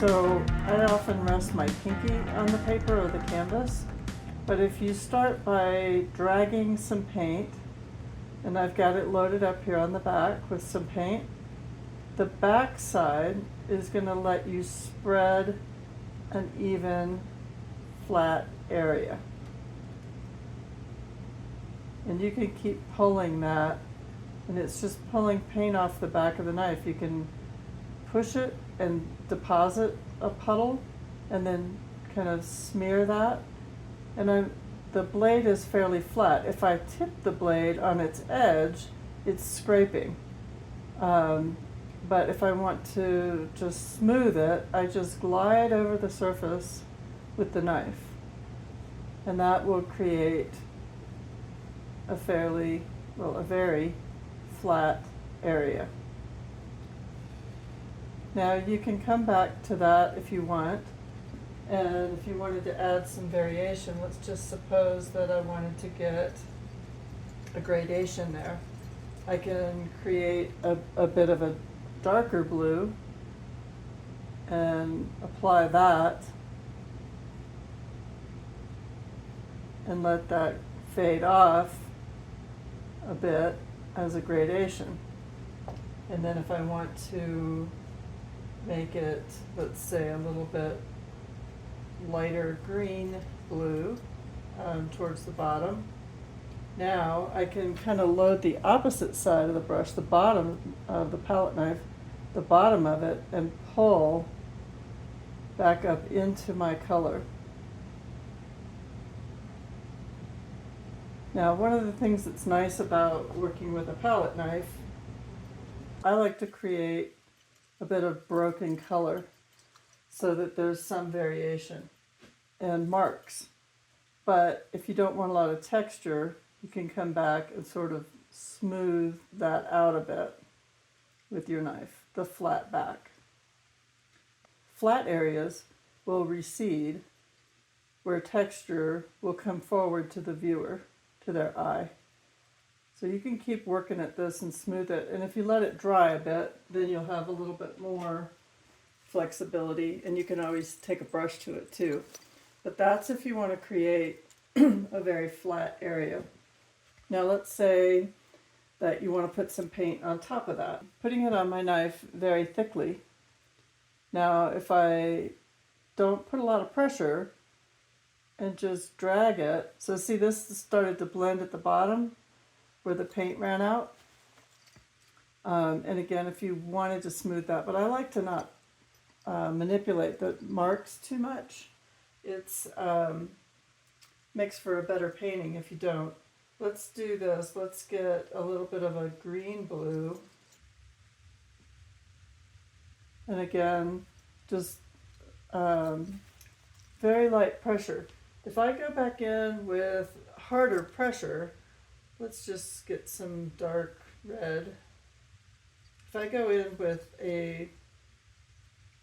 So I often rest my pinky on the paper or the canvas, but if you start by dragging some paint, and I've got it loaded up here on the back with some paint, the back side is going to let you spread an even flat area. And you can keep pulling that, and it's just pulling paint off the back of the knife. You can push it and deposit a puddle and then kind of smear that. And the blade is fairly flat. If I tip the blade on its edge, it's scraping. But if I want to just smooth it, I just glide over the surface with the knife. And that will create a very flat area. Now you can come back to that if you want, and if you wanted to add some variation, let's just suppose that I wanted to get a gradation there. I can create a bit of a darker blue and apply that and let that fade off a bit as a gradation. And then if I want to make it, let's say, a little bit lighter green blue towards the bottom, now I can kind of load the opposite side of the brush, the bottom of the palette knife, the bottom of it, and pull back up into my color. Now, one of the things that's nice about working with a palette knife, I like to create a bit of broken color so that there's some variation and marks. But if you don't want a lot of texture, you can come back and sort of smooth that out a bit with your knife, the flat back. Flat areas will recede where texture will come forward to the viewer, to their eye. So you can keep working at this and smooth it, and if you let it dry a bit, then you'll have a little bit more flexibility, and you can always take a brush to it too. But that's if you want to create a very flat area. Now let's say that you want to put some paint on top of that. Putting it on my knife very thickly. Now if I don't put a lot of pressure and just drag it, so see, this started to blend at the bottom where the paint ran out. And again, if you wanted to smooth that, but I like to not manipulate the marks too much. It's makes for a better painting if you don't. Let's do this. Let's get a little bit of a green blue. And again, just very light pressure. If I go back in with harder pressure, let's just get some dark red. If I go in with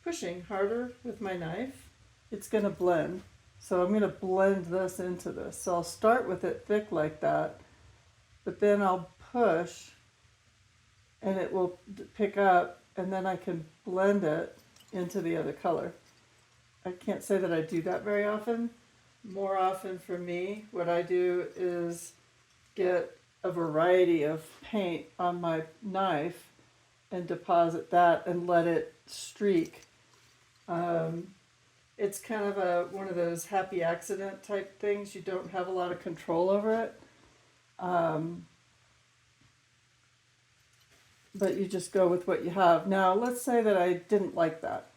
pushing harder with my knife, it's going to blend. So I'm going to blend this into this. So I'll start with it thick like that, but then I'll push and it will pick up, and then I can blend it into the other color. I can't say that I do that very often. More often for me, what I do is get a variety of paint on my knife and deposit that and let it streak. It's kind of one of those happy accident type things. You don't have a lot of control over it. But you just go with what you have. Now, let's say that I didn't like that.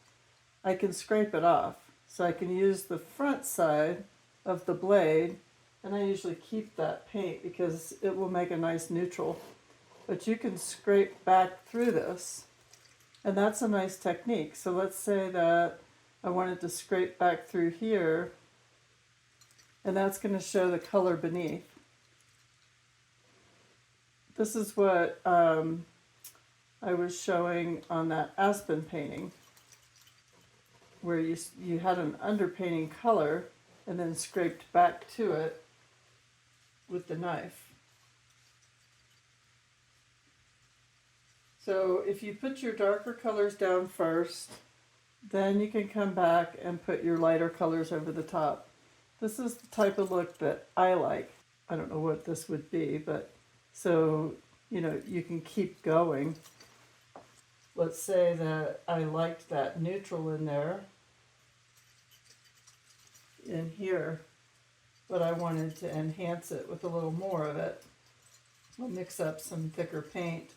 I can scrape it off. So I can use the front side of the blade, and I usually keep that paint because it will make a nice neutral. But you can scrape back through this, and that's a nice technique. So let's say that I wanted to scrape back through here, and that's going to show the color beneath. This is what I was showing on that aspen painting, where you had an underpainting color and then scraped back to it with the knife. So if you put your darker colors down first Then you can come back and put your lighter colors over the top. This is the type of look that I like. I don't know what this would be, but so, you know, you can keep going. Let's say that I liked that neutral in there, in here, but I wanted to enhance it with a little more of it. I'll mix up some thicker paint.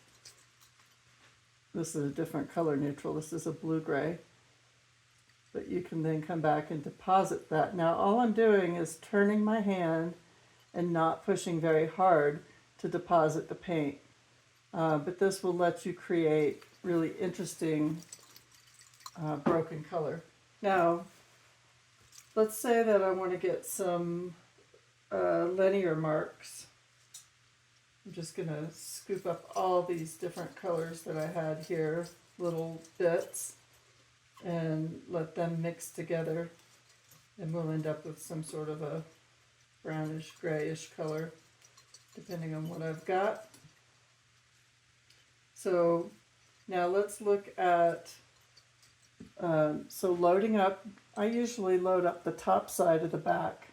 This is a different color neutral. This is a blue-gray. But you can then come back and deposit that. Now all I'm doing is turning my hand and not pushing very hard to deposit the paint. But this will let you create really interesting broken color. Now, let's say that I want to get some linear marks. I'm just going to scoop up all these different colors that I had here, little bits, and let them mix together, and we'll end up with some sort of a brownish grayish color depending on what I've got. So now let's look at so loading up. I usually load up the top side of the back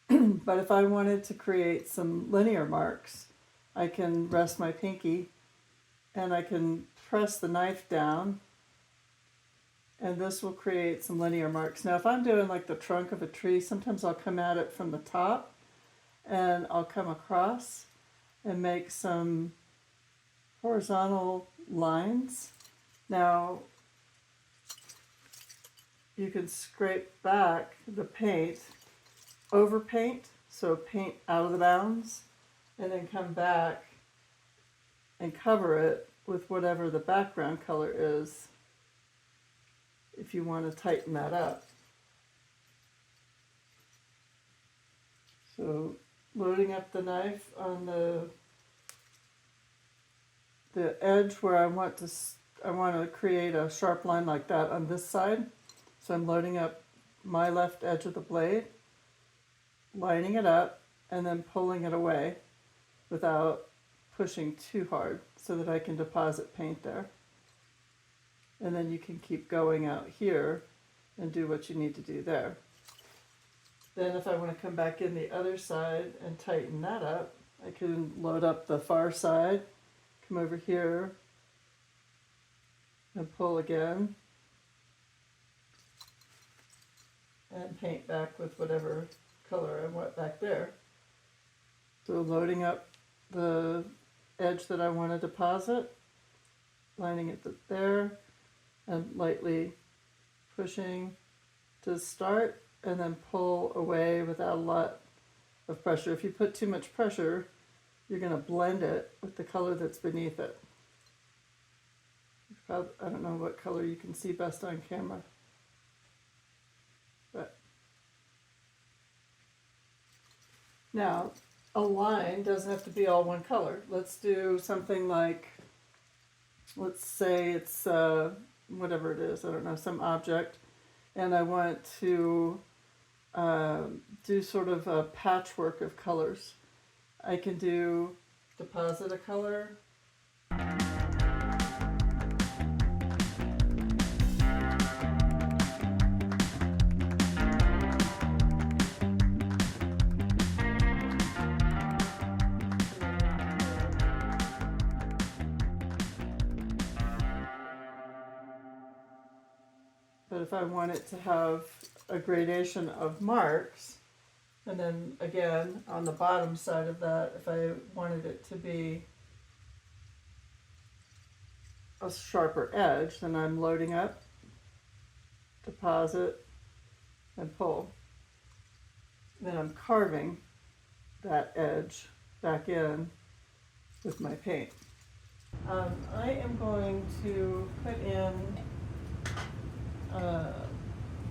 but if I wanted to create some linear marks, I can rest my pinky and I can press the knife down, and this will create some linear marks. Now if I'm doing like the trunk of a tree, sometimes I'll come at it from the top and I'll come across and make some horizontal lines. Now you can scrape back the paint, over paint, so paint out of the bounds, and then come back and cover it with whatever the background color is if you want to tighten that up. So loading up the knife on the edge where I want to create a sharp line like that on this side. So I'm loading up my left edge of the blade, lining it up, and then pulling it away without pushing too hard so that I can deposit paint there. And then you can keep going out here and do what you need to do there. Then if I want to come back in the other side and tighten that up, I can load up the far side, come over here, and pull again, and paint back with whatever color I want back there. So loading up the edge that I want to deposit, lining it there, and lightly pushing to start, and then pull away without a lot of pressure. If you put too much pressure, you're going to blend it with the color that's beneath it. I don't know what color you can see best on camera, but now a line doesn't have to be all one color. Let's do something like, let's say it's whatever it is, I don't know, some object, and I want to do sort of a patchwork of colors. I can do deposit a color, but if I want it to have a gradation of marks, and then again on the bottom side of that, if I wanted it to be a sharper edge, then I'm loading up, deposit, and pull. Then I'm carving that edge back in with my paint. I am going to put in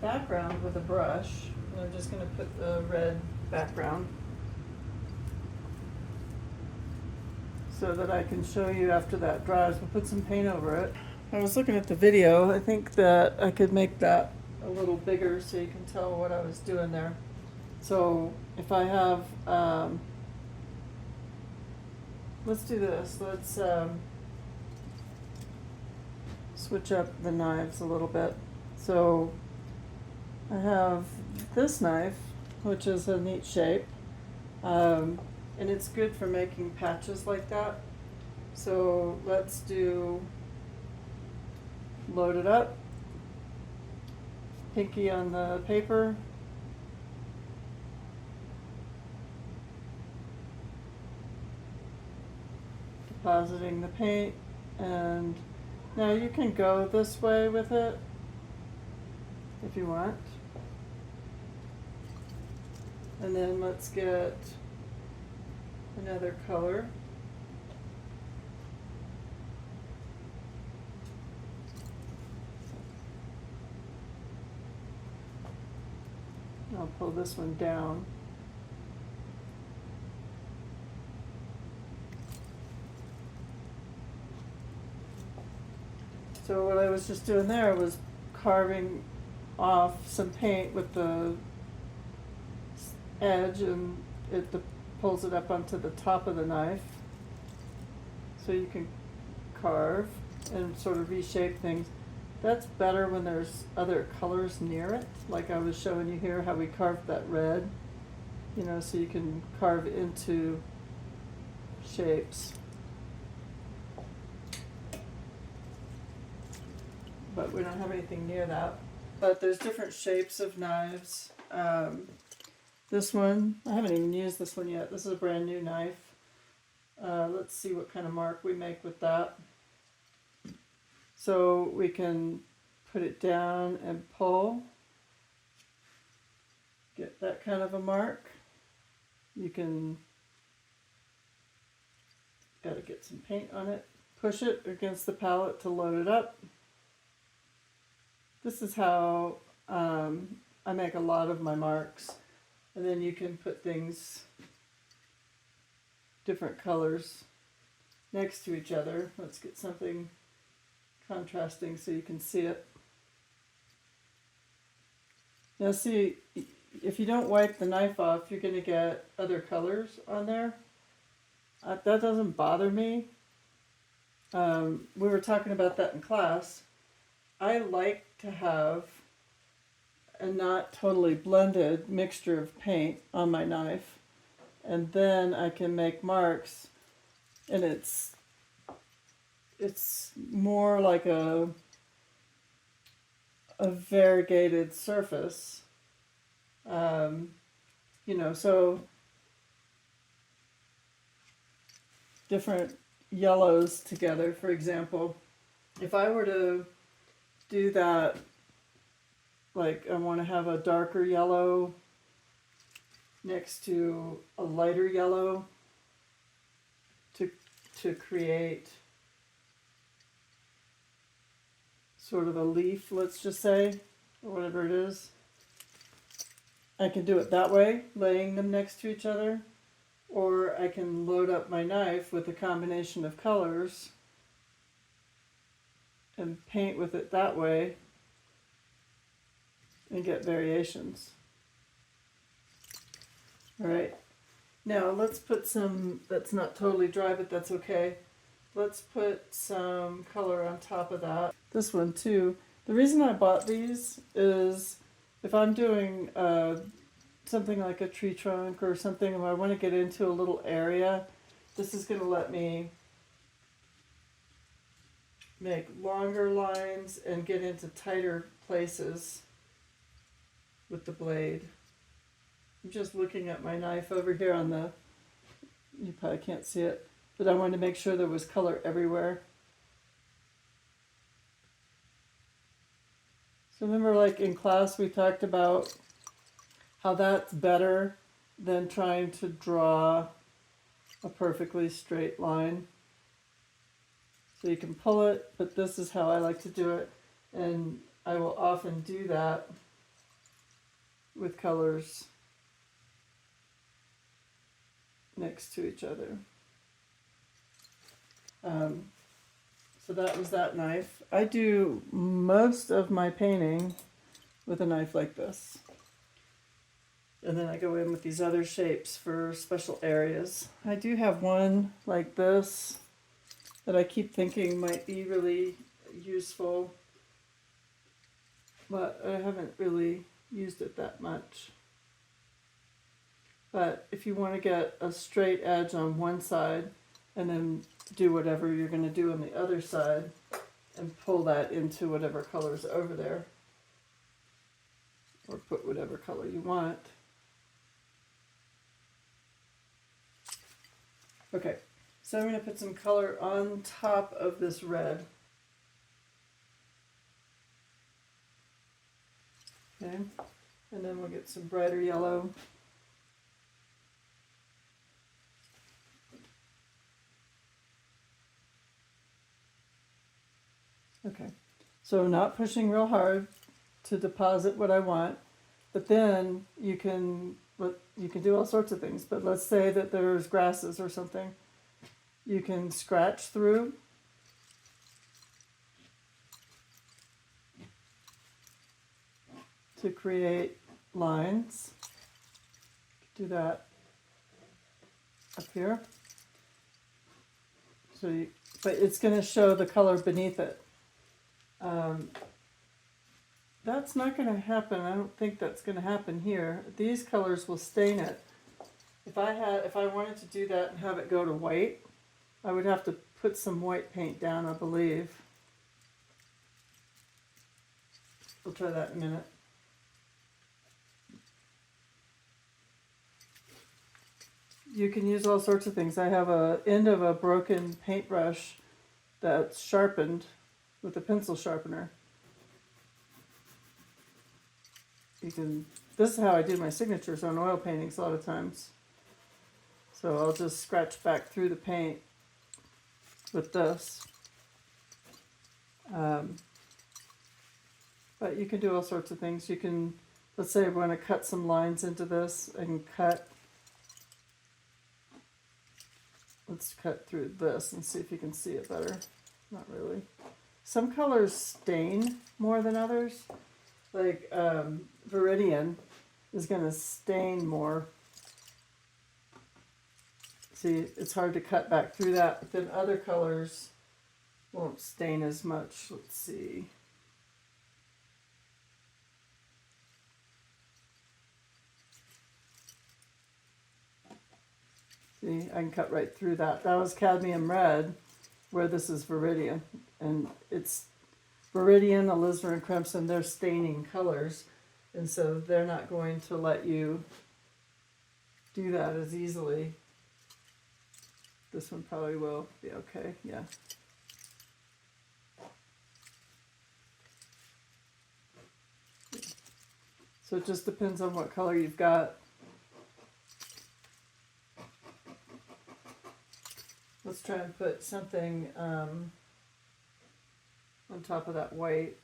background with a brush. And I'm just going to put the red background so that I can show you after that dries. We'll put some paint over it. I was looking at the video. I think that I could make that a little bigger so you can tell what I was doing there. So if I have, let's do this. Let's switch up the knives a little bit. So I have this knife, which is a neat shape, and it's good for making patches like that. So let's load it up, pinky on the paper, depositing the paint, and now you can go this way with it if you want. And then let's get another color. I'll pull this one down. So what I was just doing there was carving off some paint with the edge, and it pulls it up onto the top of the knife. So you can carve and sort of reshape things. That's better when there's other colors near it, like I was showing you here how we carved that red, you know, so you can carve into shapes. But we don't have anything near that. But there's different shapes of knives. This one, I haven't even used this one yet. This is a brand new knife. Let's see what kind of mark we make with that. So we can put it down and pull. Get that kind of a mark. You can, gotta get some paint on it. Push it against the palette to load it up. This is how I make a lot of my marks. And then you can put things, different colors, next to each other. Let's get something contrasting so you can see it. Now see, if you don't wipe the knife off, you're going to get other colors on there. That doesn't bother me. We were talking about that in class. I like to have a not totally blended mixture of paint on my knife, and then I can make marks, and it's more like a variegated surface, you know, so different yellows together. For example, if I were to do that, like I want to have a darker yellow next to a lighter yellow to create sort of a leaf, let's just say, or whatever it is. I can do it that way, laying them next to each other, or I can load up my knife with a combination of colors and paint with it that way and get variations. All right, now let's put some, that's not totally dry, but that's okay. Let's put some color on top of that. This one too. The reason I bought these is if I'm doing something like a tree trunk or something, if I want to get into a little area, this is going to let me make longer lines and get into tighter places with the blade. I'm just looking at my knife over here on the, you probably can't see it, but I wanted to make sure there was color everywhere. So remember, like in class we talked about how that's better than trying to draw a perfectly straight line. So you can pull it, but this is how I like to do it, and I will often do that with colors next to each other. So that was that knife. I do most of my painting with a knife like this. And then I go in with these other shapes for special areas. I do have one like this that I keep thinking might be really useful. but I haven't really used it that much. But if you want to get a straight edge on one side and then do whatever you're going to do on the other side and pull that into whatever color's over there, or put whatever color you want. Okay, so I'm going to put some color on top of this red. Okay, and then we'll get some brighter yellow. Okay, so not pushing real hard to deposit what I want, but then you can do all sorts of things. But let's say that there's grasses or something. You can scratch through. To create lines. Do that up here. So but it's going to show the color beneath it. That's not going to happen. I don't think that's going to happen here. These colors will stain it. If I wanted to do that and have it go to white, I would have to put some white paint down, I believe. We'll try that in a minute. You can use all sorts of things. I have an end of a broken paintbrush that's sharpened with a pencil sharpener. This is how I do my signatures on oil paintings a lot of times. So I'll just scratch back through the paint with this. But you can do all sorts of things. You can, let's say I want to cut some lines into this. I can let's cut through this and see if you can see it better. Not really. Some colors stain more than others. Like Viridian is going to stain more. See, it's hard to cut back through that, but then other colors won't stain as much. Let's see. See, I can cut right through that. That was cadmium red, where this is Viridian. And it's Viridian, alizarin crimson, they're staining colors. And so they're not going to let you do that as easily. This one probably will be okay, yeah. So it just depends on what color you've got. Let's try and put something on top of that white.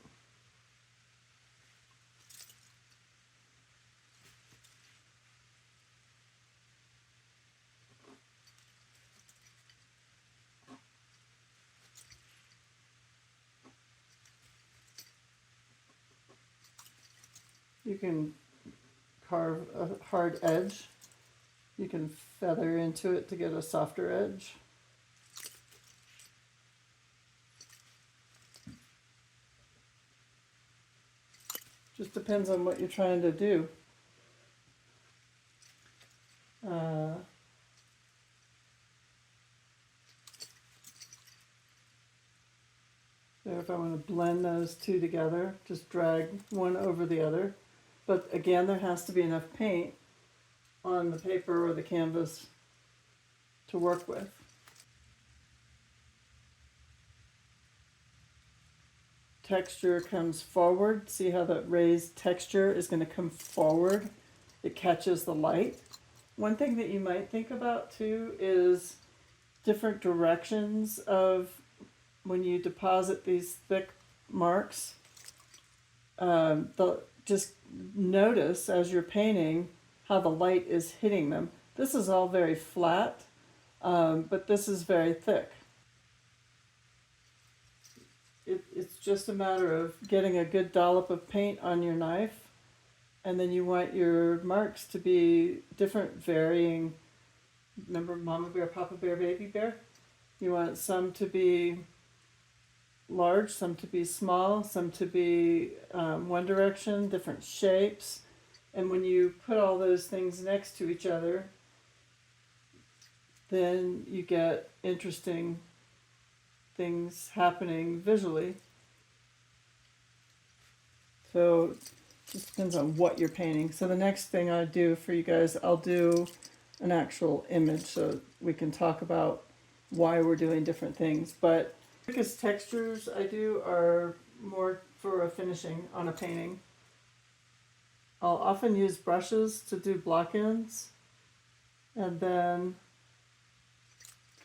You can carve a hard edge. You can feather into it to get a softer edge. Just depends on what you're trying to do. So if I want to blend those two together, just drag one over the other. But again, there has to be enough paint on the paper or the canvas to work with. Texture comes forward. See how the raised texture is going to come forward? It catches the light. One thing that you might think about too is different directions of when you deposit these thick marks. Just notice as you're painting how the light is hitting them. This is all very flat, but this is very thick. It's just a matter of getting a good dollop of paint on your knife, and then you want your marks to be different, varying. Remember Mama Bear, Papa Bear, Baby Bear? You want some to be large, some to be small, some to be one direction, different shapes. And when you put all those things next to each other, then you get interesting things happening visually. So it just depends on what you're painting. So the next thing I do for you guys, I'll do an actual image so we can talk about why we're doing different things. But the biggest textures I do are more for a finishing on a painting. I'll often use brushes to do block ends and then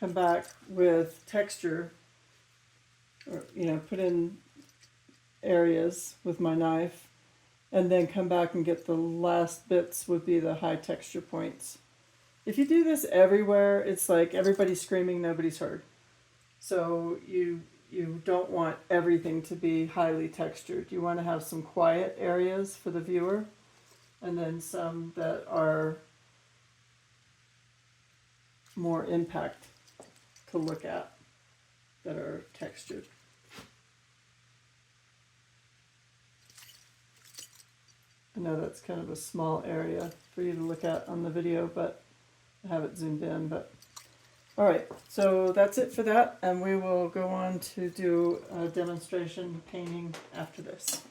come back with texture, or put in areas with my knife, and then come back and get the last bits would be the high texture points. If you do this everywhere, it's like everybody's screaming, nobody's heard. So you don't want everything to be highly textured. You want to have some quiet areas for the viewer, and then some that are more impact to look at, that are textured. I know that's kind of a small area for you to look at on the video, but I have it zoomed in. But all right, so that's it for that, and we will go on to do a demonstration painting after this.